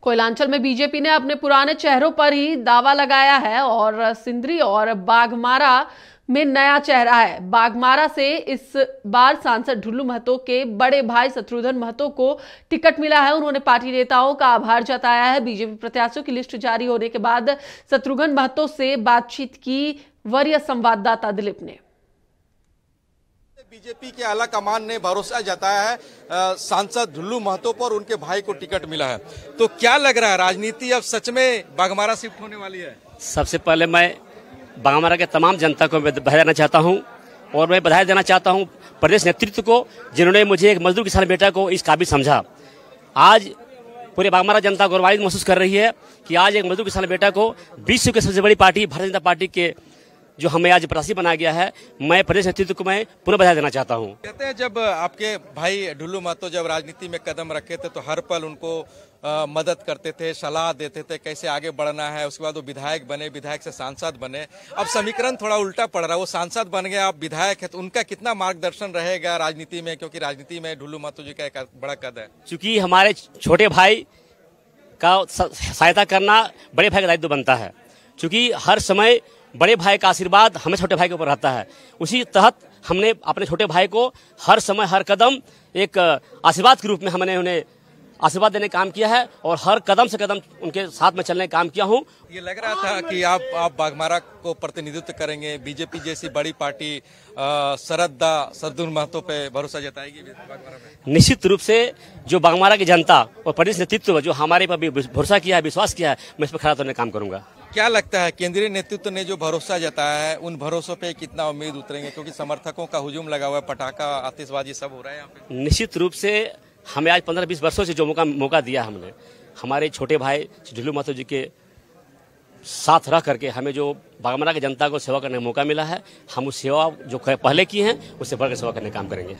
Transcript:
कोयलांचल में बीजेपी ने अपने पुराने चेहरों पर ही दावा लगाया है और सिंदरी और बाघमारा में नया चेहरा है। बाघमारा से इस बार सांसद ढुल्लू महतो के बड़े भाई शत्रुघ्न महतो को टिकट मिला है। उन्होंने पार्टी नेताओं का आभार जताया है। बीजेपी प्रत्याशियों की लिस्ट जारी होने के बाद शत्रुघ्न महतो से बातचीत की वरीय संवाददाता दिलीप ने। बीजेपी के आला कमान ने भरोसा जताया है सांसद ढुल्लू महतो पर, उनके भाई को टिकट मिला है। तो क्या लग रहा है, राजनीति अब सच में बाघमारा शिफ्ट होने वाली है? सबसे पहले मैं बाघमारा के तमाम जनता को बधाई देना चाहता हूं और मैं बधाई देना चाहता हूं प्रदेश नेतृत्व को, जिन्होंने मुझे एक मजदूर किसान बेटा को इस काबिल समझा। आज पूरे बाघमारा जनता गौरवान्वित महसूस कर रही है कि आज एक मजदूर किसान बेटा को विश्व की सबसे बड़ी पार्टी भारतीय जनता पार्टी के जो हमें आज प्रत्याशी बनाया गया है, मैं प्रदेश नेतृत्व को मैं पुनः बधाई देना चाहता हूं। कहते हैं जब आपके भाई ढुल्लू महतो जब राजनीति में कदम रखे थे तो हर पल उनको मदद करते थे, सलाह देते थे कैसे आगे बढ़ना है। उसके बाद वो विधायक बने, विधायक से सांसद बने। अब समीकरण थोड़ा उल्टा पड़ रहा है, वो सांसद बन गए, आप विधायक है, तो उनका कितना मार्गदर्शन रहेगा राजनीति में, क्योंकि राजनीति में ढुल्लू महतो जी का एक बड़ा कद है। चूंकि हमारे छोटे भाई का सहायता करना बड़े भाई का दायित्व बनता है, चूंकि हर समय बड़े भाई का आशीर्वाद हमें छोटे भाई के ऊपर रहता है। उसी तहत हमने अपने छोटे भाई को हर समय हर कदम एक आशीर्वाद के रूप में हमने उन्हें आशीर्वाद देने का काम किया है और हर कदम से कदम उनके साथ में चलने का काम किया हूं। ये लग रहा था कि आप बाघमारा को प्रतिनिधित्व करेंगे, बीजेपी जैसी बड़ी पार्टी शत्रुघ्न महतो पे भरोसा जताएगी बाघमारा में? निश्चित रूप से जो बाघमारा की जनता और प्रदेश नेतृत्व जो हमारे पर भरोसा किया है, विश्वास किया है, मैं इस पर खड़ा होने का काम करूंगा। क्या लगता है केंद्रीय नेतृत्व ने जो भरोसा जताया है, उन भरोसों पे कितना उम्मीद उतरेंगे? क्योंकि समर्थकों का हुजूम लगा हुआ है, पटाखा आतिशबाजी सब हो रहा है यहाँ पे। निश्चित रूप से हमें आज 15-20 वर्षों से जो मौका दिया हमने, हमारे छोटे भाई ढुल्लू महतो जी के साथ रह करके हमें जो बाघमारा की जनता को सेवा करने का मौका मिला है, हम उस सेवा जो पहले की है उससे बढ़कर सेवा करने का काम करेंगे।